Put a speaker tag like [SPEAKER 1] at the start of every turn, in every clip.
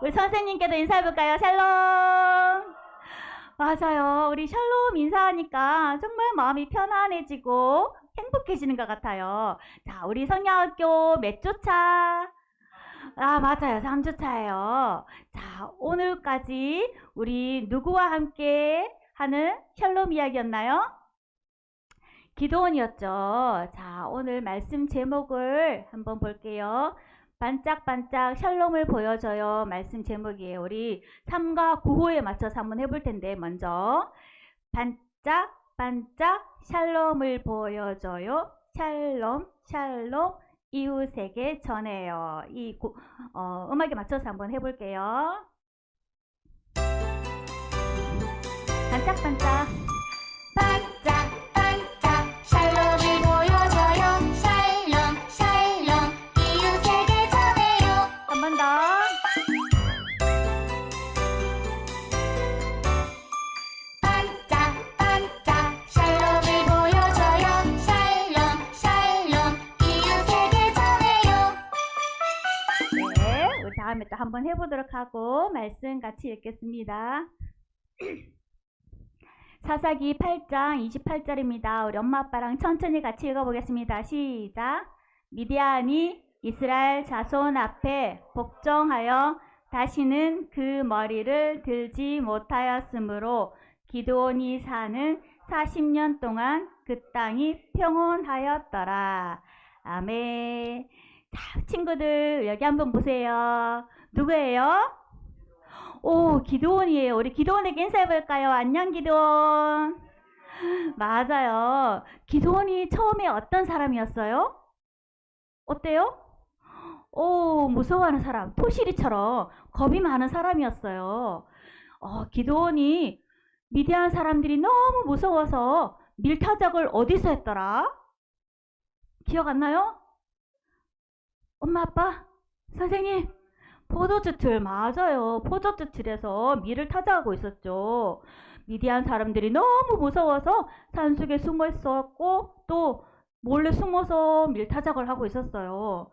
[SPEAKER 1] 우리 선생님께도 인사해볼까요? 샬롬. 맞아요. 우리 샬롬 인사하니까 정말 마음이 편안해지고 행복해지는 것 같아요. 자, 우리 성야학교 몇 주차? 아, 맞아요. 3주차예요. 자, 오늘까지 우리 누구와 함께 하는 샬롬 이야기였나요? 기도원이었죠. 자, 오늘 말씀 제목을 한번 볼게요. 반짝반짝 샬롬을 보여줘요. 말씀 제목이에요. 우리 3과 9호에 맞춰서 한번 해볼 텐데, 먼저 반짝반짝 샬롬을 보여줘요. 샬롬, 샬롬, 이웃에게 전해요. 이 음악에 맞춰서 한번 해볼게요. 반짝반짝
[SPEAKER 2] 반짝반짝 샬롬을 보여줘요. 샬롬 샬롬 이웃에게 전해요.
[SPEAKER 1] 한 번 더.
[SPEAKER 2] 반짝반짝 샬롬을 보여줘요. 샬롬 샬롬 이웃에게 전해요.
[SPEAKER 1] 네, 우리 다음에 또 한번 해보도록 하고 말씀 같이 읽겠습니다. 사사기 8장 28절입니다. 우리 엄마 아빠랑 천천히 같이 읽어보겠습니다. 시작. 미디안이 이스라엘 자손 앞에 복종하여 다시는 그 머리를 들지 못하였으므로 기드온이 사는 40년 동안 그 땅이 평온하였더라. 아멘. 자, 친구들 여기 한번 보세요. 누구예요? 오, 기드온이에요. 우리 기드온에게 인사해볼까요? 안녕, 기드온. 맞아요. 기드온이 처음에 어떤 사람이었어요? 어때요? 오, 무서워하는 사람. 토시리처럼 겁이 많은 사람이었어요. 기드온이 미디안 사람들이 너무 무서워서 밀타작을 어디서 했더라? 기억 안 나요? 엄마, 아빠, 선생님. 포도주 틀, 맞아요. 포도주 틀에서 밀을 타작하고 있었죠. 미디안 사람들이 너무 무서워서 산속에 숨어 있었고 또 몰래 숨어서 밀 타작을 하고 있었어요.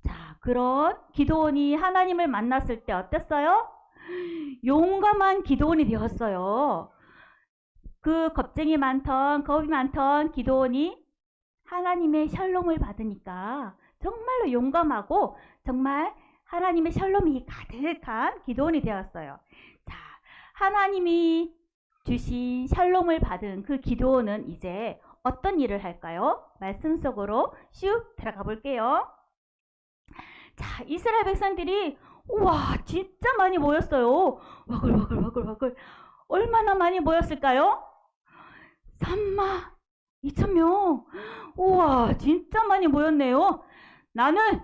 [SPEAKER 1] 자, 그런 기드온이 하나님을 만났을 때 어땠어요? 용감한 기드온이 되었어요. 그 겁쟁이 많던 겁이 많던 기드온이 하나님의 샬롬을 받으니까 정말로 용감하고 정말 하나님의 샬롬이 가득한 기드온이 되었어요. 자, 하나님이 주신 샬롬을 받은 그 기드온은 이제 어떤 일을 할까요? 말씀 속으로 슉 들어가 볼게요. 자, 이스라엘 백성들이 우와 진짜 많이 모였어요. 와글와글 얼마나 많이 모였을까요? 3만 2천 명. 우와 진짜 많이 모였네요. 나는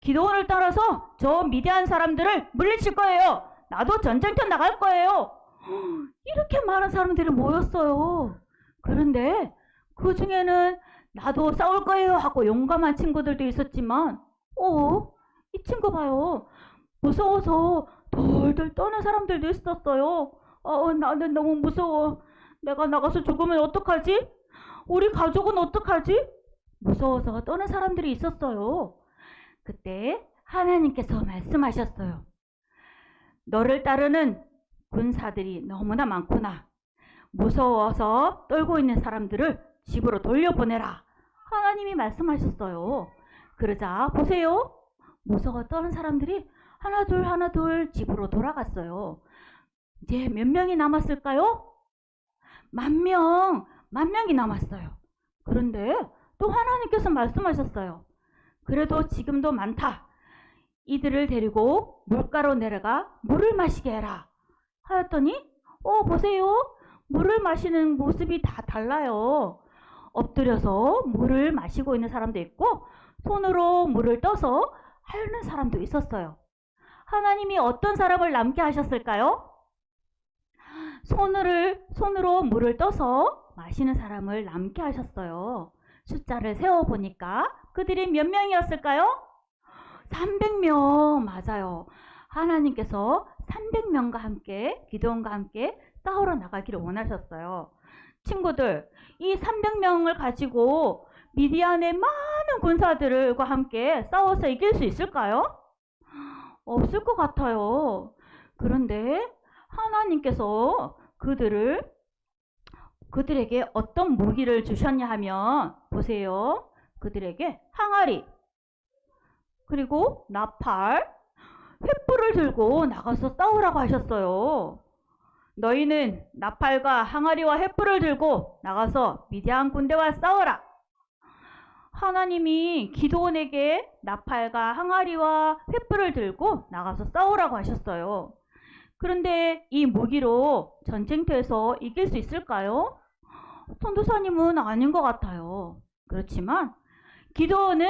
[SPEAKER 1] 기드온을 따라서 저 미디안 사람들을 물리칠 거예요. 나도 전쟁터 나갈 거예요. 이렇게 많은 사람들이 모였어요. 그런데 그 중에는 나도 싸울 거예요 하고 용감한 친구들도 있었지만 이 친구 봐요. 무서워서 덜덜 떠는 사람들도 있었어요. 나는 너무 무서워. 내가 나가서 죽으면 어떡하지? 우리 가족은 어떡하지? 무서워서 떠는 사람들이 있었어요. 그때 하나님께서 말씀하셨어요. 너를 따르는 군사들이 너무나 많구나. 무서워서 떨고 있는 사람들을 집으로 돌려보내라. 하나님이 말씀하셨어요. 그러자 보세요. 무서워 떠는 사람들이 하나둘 집으로 돌아갔어요. 이제 몇 명이 남았을까요? 만 명이 남았어요. 그런데 또 하나님께서 말씀하셨어요. 그래도 지금도 많다. 이들을 데리고 물가로 내려가 물을 마시게 해라. 하였더니 보세요. 물을 마시는 모습이 다 달라요. 엎드려서 물을 마시고 있는 사람도 있고 손으로 물을 떠서 하는 사람도 있었어요. 하나님이 어떤 사람을 남게 하셨을까요? 손으로 물을 떠서 마시는 사람을 남게 하셨어요. 숫자를 세어보니까 그들이 몇 명이었을까요? 300명. 맞아요. 하나님께서 300명과 함께 기드온과 함께 싸우러 나가기를 원하셨어요. 친구들, 이 300명을 가지고 미디안의 많은 군사들과 함께 싸워서 이길 수 있을까요? 없을 것 같아요. 그런데 하나님께서 그들에게 어떤 무기를 주셨냐 하면 보세요. 그들에게 항아리, 그리고 나팔, 횃불을 들고 나가서 싸우라고 하셨어요. 너희는 나팔과 항아리와 횃불을 들고 나가서 미디안 군대와 싸워라. 하나님이 기드온에게 나팔과 항아리와 횃불을 들고 나가서 싸우라고 하셨어요. 그런데 이 무기로 전쟁터에서 이길 수 있을까요? 전도사님은 아닌 것 같아요. 그렇지만 기드온은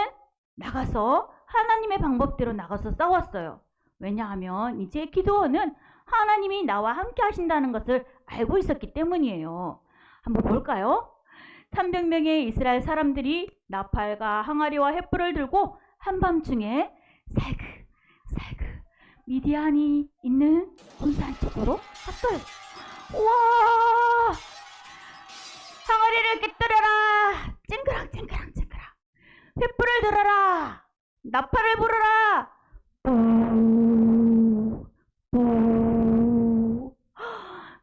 [SPEAKER 1] 나가서 하나님의 방법대로 나가서 싸웠어요. 왜냐하면 이제 기드온은 하나님이 나와 함께 하신다는 것을 알고 있었기 때문이에요. 한번 볼까요? 300명의 이스라엘 사람들이 나팔과 항아리와 횃불을 들고 한밤중에 살그살그 미디안이 있는 군산 쪽으로 갔어요. 우와! 항아리를 깃들여라! 찡그랑 찡그랑. 횃불을 들어라! 나팔을 부르라! 오.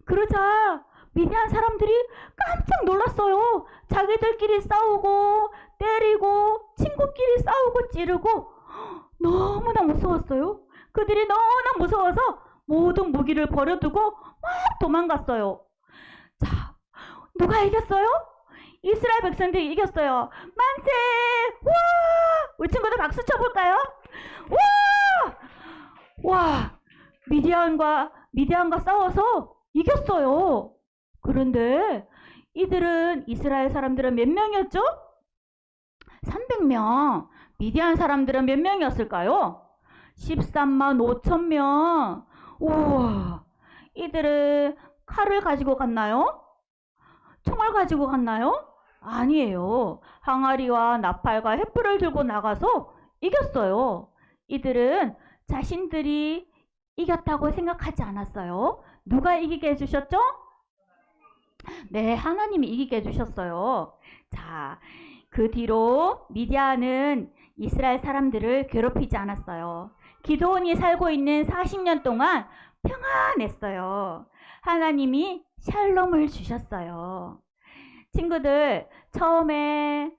[SPEAKER 1] 그러자 미디안 사람들이 깜짝 놀랐어요. 자기들끼리 싸우고 때리고 친구끼리 싸우고 찌르고 너무나 무서웠어요. 그들이 너무나 무서워서 모든 무기를 버려두고 막 도망갔어요. 자, 누가 이겼어요? 이스라엘 백성들이 이겼어요. 만세! 와! 우리 친구들 박수 쳐볼까요? 와! 와! 미디안과 싸워서 이겼어요. 그런데 이스라엘 사람들은 몇 명이었죠? 300명. 미디안 사람들은 몇 명이었을까요? 13만 5천 명. 우와. 이들은 칼을 가지고 갔나요? 총을 가지고 갔나요? 아니에요. 항아리와 나팔과 횃불을 들고 나가서 이겼어요. 이들은 자신들이 이겼다고 생각하지 않았어요. 누가 이기게 해주셨죠? 네, 하나님이 이기게 해주셨어요. 자, 그 뒤로 미디안은 이스라엘 사람들을 괴롭히지 않았어요. 기드온이 살고 있는 40년 동안 평안했어요. 하나님이 샬롬을 주셨어요. 친구들, 처음에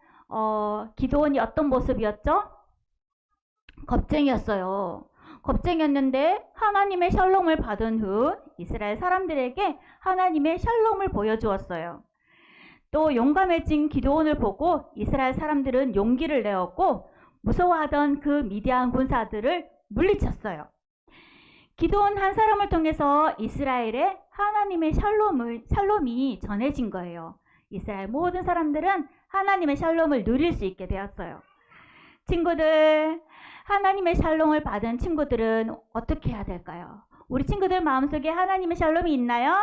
[SPEAKER 1] 기드온이 어떤 모습이었죠? 겁쟁이였어요. 겁쟁이였는데 하나님의 샬롬을 받은 후 이스라엘 사람들에게 하나님의 샬롬을 보여주었어요. 또 용감해진 기드온을 보고 이스라엘 사람들은 용기를 내었고 무서워하던 그 미디안 군사들을 물리쳤어요. 기드온 한 사람을 통해서 이스라엘에 하나님의 샬롬이 전해진 거예요. 이스라엘 모든 사람들은 하나님의 샬롬을 누릴 수 있게 되었어요. 친구들, 하나님의 샬롬을 받은 친구들은 어떻게 해야 될까요? 우리 친구들 마음속에 하나님의 샬롬이 있나요?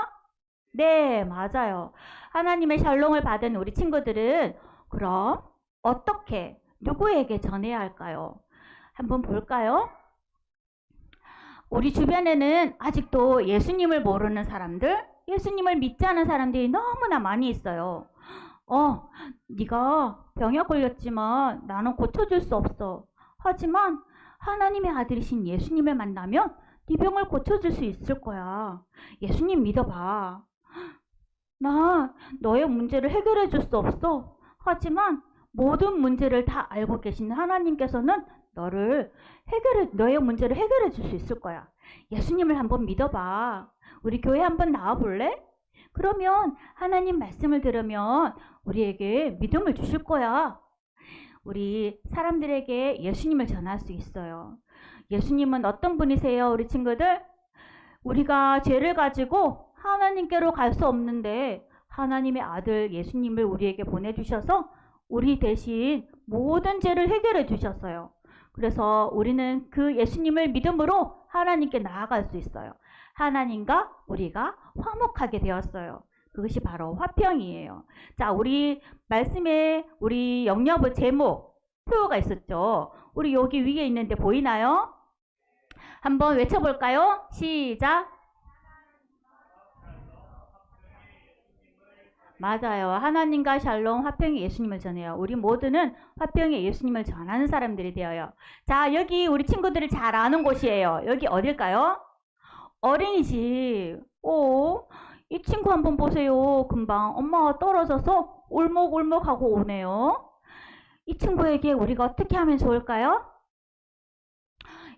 [SPEAKER 1] 네, 맞아요. 하나님의 샬롬을 받은 우리 친구들은 그럼 어떻게, 누구에게 전해야 할까요? 한번 볼까요? 우리 주변에는 아직도 예수님을 모르는 사람들, 예수님을 믿지 않은 사람들이 너무나 많이 있어요. 네가 병에 걸렸지만 나는 고쳐줄 수 없어. 하지만 하나님의 아들이신 예수님을 만나면 네 병을 고쳐줄 수 있을 거야. 예수님 믿어봐. 나 너의 문제를 해결해 줄 수 없어. 하지만 모든 문제를 다 알고 계시는 하나님께서는 너의 문제를 해결해 줄 수 있을 거야. 예수님을 한번 믿어봐. 우리 교회 한번 나와볼래? 그러면 하나님 말씀을 들으면 우리에게 믿음을 주실 거야. 우리 사람들에게 예수님을 전할 수 있어요. 예수님은 어떤 분이세요, 우리 친구들? 우리가 죄를 가지고 하나님께로 갈 수 없는데 하나님의 아들 예수님을 우리에게 보내주셔서 우리 대신 모든 죄를 해결해 주셨어요. 그래서 우리는 그 예수님을 믿음으로 하나님께 나아갈 수 있어요. 하나님과 우리가 화목하게 되었어요. 그것이 바로 화평이에요. 자, 우리 말씀에 우리 영여부 제목 표가 있었죠. 우리 여기 위에 있는데 보이나요? 한번 외쳐볼까요? 시작. 맞아요. 하나님과 샬롬, 화평의 예수님을 전해요. 우리 모두는 화평의 예수님을 전하는 사람들이 되어요. 자, 여기 우리 친구들이 잘 아는 곳이에요. 여기 어딜까요? 어린이집. 오, 이 친구 한번 보세요. 금방 엄마가 떨어져서 울먹울먹하고 오네요. 이 친구에게 우리가 어떻게 하면 좋을까요?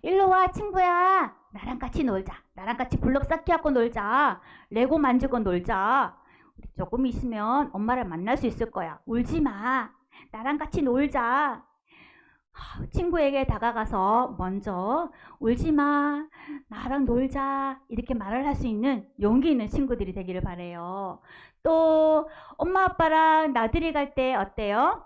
[SPEAKER 1] 일로 와, 친구야. 나랑 같이 놀자. 나랑 같이 블록 쌓기 하고 놀자. 레고 만지고 놀자. 우리 조금 있으면 엄마를 만날 수 있을 거야. 울지 마. 나랑 같이 놀자. 친구에게 다가가서 먼저 울지 마. 나랑 놀자. 이렇게 말을 할 수 있는 용기 있는 친구들이 되기를 바래요. 또 엄마 아빠랑 나들이 갈 때 어때요?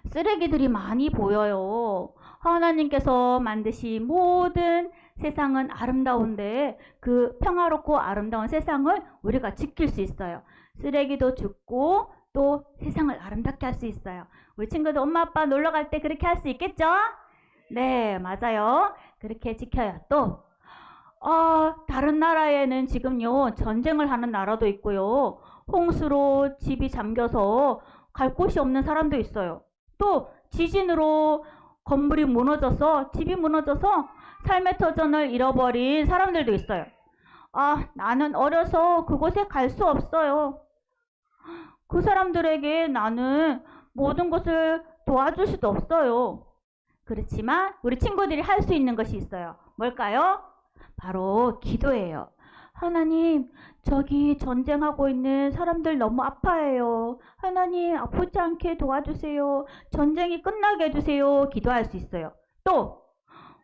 [SPEAKER 1] 쓰레기들이 많이 보여요. 하나님께서 만드신 모든 세상은 아름다운데 그 평화롭고 아름다운 세상을 우리가 지킬 수 있어요. 쓰레기도 줍고 또 세상을 아름답게 할 수 있어요. 우리 친구들 엄마 아빠 놀러 갈 때 그렇게 할 수 있겠죠? 네, 맞아요. 그렇게 지켜요. 또 다른 나라에는 지금요 전쟁을 하는 나라도 있고요. 홍수로 집이 잠겨서 갈 곳이 없는 사람도 있어요. 또 지진으로 건물이 무너져서 집이 무너져서 삶의 터전을 잃어버린 사람들도 있어요. 나는 어려서 그곳에 갈 수 없어요. 그 사람들에게 나는 모든 것을 도와줄 수도 없어요. 그렇지만 우리 친구들이 할 수 있는 것이 있어요. 뭘까요? 바로 기도예요. 하나님, 저기 전쟁하고 있는 사람들 너무 아파해요. 하나님, 아프지 않게 도와주세요. 전쟁이 끝나게 해주세요. 기도할 수 있어요. 또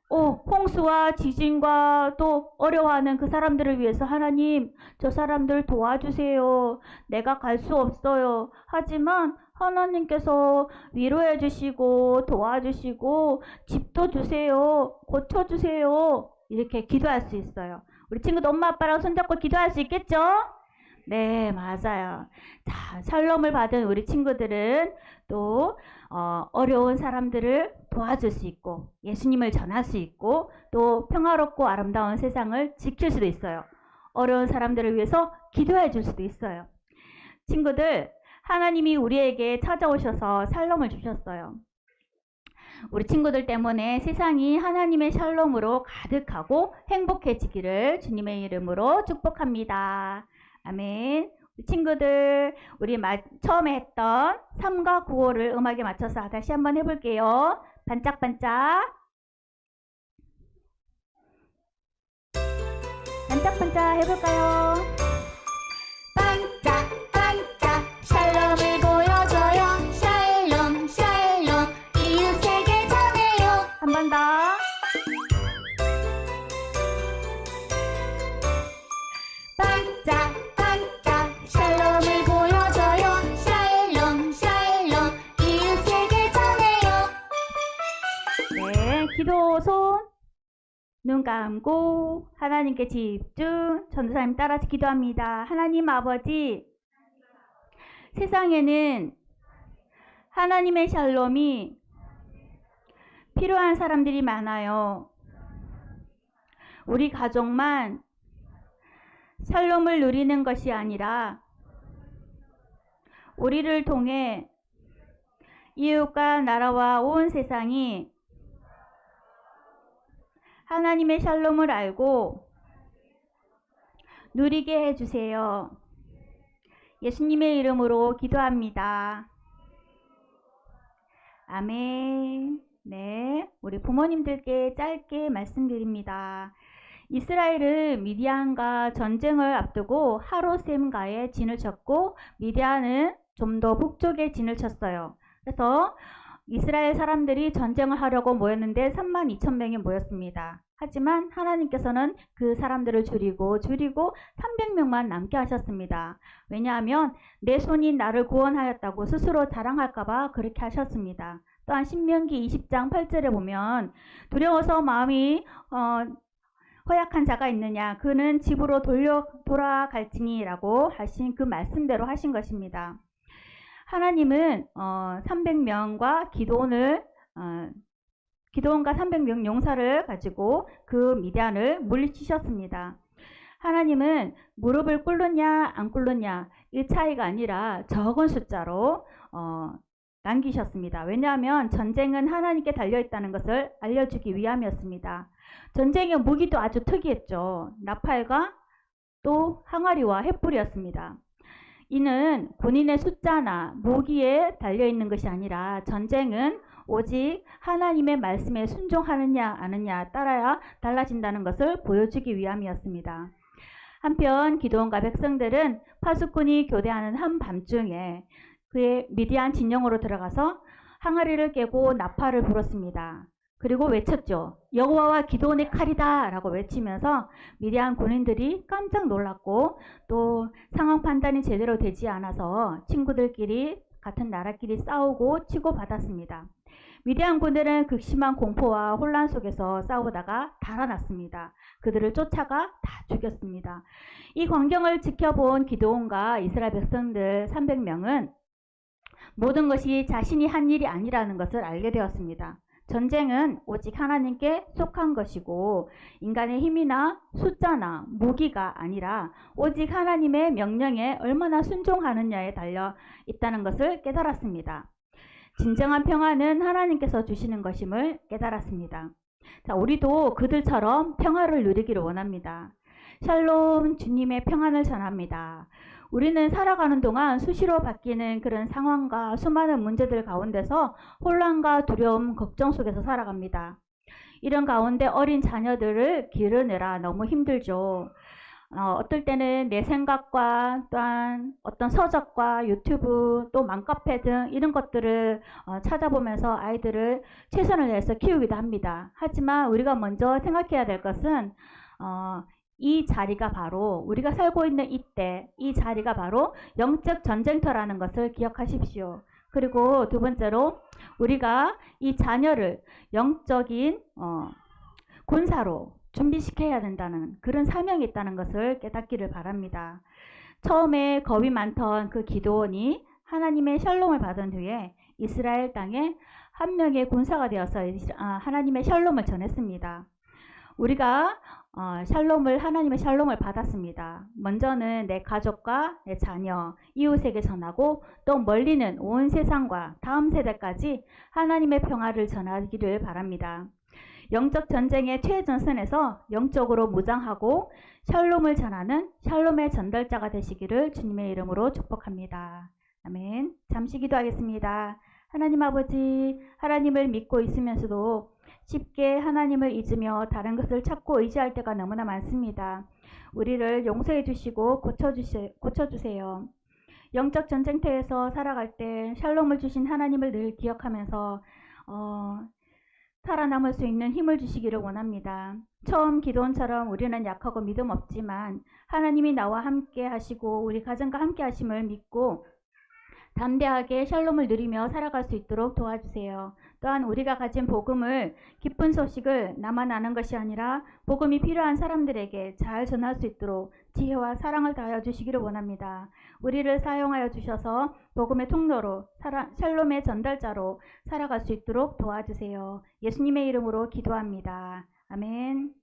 [SPEAKER 1] 홍수와 지진과 또 어려워하는 그 사람들을 위해서 하나님, 저 사람들 도와주세요. 내가 갈 수 없어요. 하지만 하나님께서 위로해 주시고 도와주시고 집도 주세요. 고쳐주세요. 이렇게 기도할 수 있어요. 우리 친구도 엄마 아빠랑 손잡고 기도할 수 있겠죠? 네, 맞아요. 자, 샬롬을 받은 우리 친구들은 또 어려운 사람들을 도와줄 수 있고 예수님을 전할 수 있고 또 평화롭고 아름다운 세상을 지킬 수도 있어요. 어려운 사람들을 위해서 기도해 줄 수도 있어요. 친구들, 하나님이 우리에게 찾아오셔서 샬롬을 주셨어요. 우리 친구들 때문에 세상이 하나님의 샬롬으로 가득하고 행복해지기를 주님의 이름으로 축복합니다. 아멘. 우리 친구들, 우리 처음에 했던 3과 9호를 음악에 맞춰서 다시 한번 해볼게요. 반짝반짝. 반짝반짝 해볼까요?
[SPEAKER 2] 반짝반짝 샬롬을 보여줘요. 샬롬 샬롬 이웃에게 전해요.
[SPEAKER 1] 한 번 더.
[SPEAKER 2] 반짝반짝 샬롬을 보여줘요. 샬롬 샬롬 이웃에게 전해요.
[SPEAKER 1] 네, 기도 손. 눈 감고 하나님께 집중. 전도사님 따라서 기도합니다. 하나님 아버지, 세상에는 하나님의 샬롬이 필요한 사람들이 많아요. 우리 가족만 샬롬을 누리는 것이 아니라 우리를 통해 이웃과 나라와 온 세상이 하나님의 샬롬을 알고 누리게 해주세요. 예수님의 이름으로 기도합니다. 아멘. 네, 우리 부모님들께 짧게 말씀드립니다. 이스라엘은 미디안과 전쟁을 앞두고 하롯셈과의 진을 쳤고 미디안은 좀 더 북쪽에 진을 쳤어요. 그래서 이스라엘 사람들이 전쟁을 하려고 모였는데 32,000명이 모였습니다. 하지만 하나님께서는 그 사람들을 줄이고 300명만 남게 하셨습니다. 왜냐하면 내 손이 나를 구원하였다고 스스로 자랑할까봐 그렇게 하셨습니다. 또한 신명기 20장 8절에 보면 두려워서 마음이 허약한 자가 있느냐, 그는 집으로 돌아갈지니 라고 하신 그 말씀대로 하신 것입니다. 하나님은 300명과 기드온과 300명 용사를 가지고 그 미디안을 물리치셨습니다. 하나님은 무릎을 꿇느냐 안 꿇느냐 이 차이가 아니라 적은 숫자로 남기셨습니다. 왜냐하면 전쟁은 하나님께 달려있다는 것을 알려주기 위함이었습니다. 전쟁의 무기도 아주 특이했죠. 나팔과 또 항아리와 횃불이었습니다. 이는 군인의 숫자나 무기에 달려있는 것이 아니라 전쟁은 오직 하나님의 말씀에 순종하느냐 아느냐 따라야 달라진다는 것을 보여주기 위함이었습니다. 한편 기드온과 백성들은 파수꾼이 교대하는 한밤중에 그의 미디안 진영으로 들어가서 항아리를 깨고 나팔을 불었습니다. 그리고 외쳤죠. 여호와와 기드온의 칼이다 라고 외치면서 미디안 군인들이 깜짝 놀랐고 또 상황 판단이 제대로 되지 않아서 친구들끼리 같은 나라끼리 싸우고 치고받았습니다. 미디안 군들은 극심한 공포와 혼란 속에서 싸우다가 달아났습니다. 그들을 쫓아가 다 죽였습니다. 이 광경을 지켜본 기드온과 이스라엘 백성들 300명은 모든 것이 자신이 한 일이 아니라는 것을 알게 되었습니다. 전쟁은 오직 하나님께 속한 것이고 인간의 힘이나 숫자나 무기가 아니라 오직 하나님의 명령에 얼마나 순종하느냐에 달려 있다는 것을 깨달았습니다. 진정한 평화는 하나님께서 주시는 것임을 깨달았습니다. 자, 우리도 그들처럼 평화를 누리기를 원합니다. 샬롬, 주님의 평안을 전합니다. 우리는 살아가는 동안 수시로 바뀌는 그런 상황과 수많은 문제들 가운데서 혼란과 두려움, 걱정 속에서 살아갑니다. 이런 가운데 어린 자녀들을 기르느라 너무 힘들죠. 어떨 때는 내 생각과 또한 어떤 서적과 유튜브 또 맘카페 등 이런 것들을 찾아보면서 아이들을 최선을 다해서 키우기도 합니다. 하지만 우리가 먼저 생각해야 될 것은 이 자리가 바로 우리가 살고 있는 이때 이 자리가 바로 영적 전쟁터라는 것을 기억하십시오. 그리고 두 번째로 우리가 이 자녀를 영적인 군사로 준비시켜야 된다는 그런 사명이 있다는 것을 깨닫기를 바랍니다. 처음에 겁이 많던 그 기드온이 하나님의 샬롬을 받은 후에 이스라엘 땅에 한 명의 군사가 되어서 하나님의 샬롬을 전했습니다. 우리가 하나님의 샬롬을 받았습니다. 먼저는 내 가족과 내 자녀, 이웃에게 전하고 또 멀리는 온 세상과 다음 세대까지 하나님의 평화를 전하기를 바랍니다. 영적 전쟁의 최전선에서 영적으로 무장하고 샬롬을 전하는 샬롬의 전달자가 되시기를 주님의 이름으로 축복합니다. 아멘. 잠시 기도하겠습니다. 하나님 아버지, 하나님을 믿고 있으면서도 쉽게 하나님을 잊으며 다른 것을 찾고 의지할 때가 너무나 많습니다. 우리를 용서해 주시고 고쳐주세요. 영적 전쟁터에서 살아갈 때 샬롬을 주신 하나님을 늘 기억하면서 살아남을 수 있는 힘을 주시기를 원합니다. 처음 기드온처럼 우리는 약하고 믿음 없지만 하나님이 나와 함께 하시고 우리 가정과 함께 하심을 믿고 담대하게 샬롬을 누리며 살아갈 수 있도록 도와주세요. 또한 우리가 가진 복음을, 기쁜 소식을 나만 아는 것이 아니라 복음이 필요한 사람들에게 잘 전할 수 있도록 지혜와 사랑을 다하여 주시기를 원합니다. 우리를 사용하여 주셔서 복음의 통로로, 샬롬의 전달자로 살아갈 수 있도록 도와주세요. 예수님의 이름으로 기도합니다. 아멘.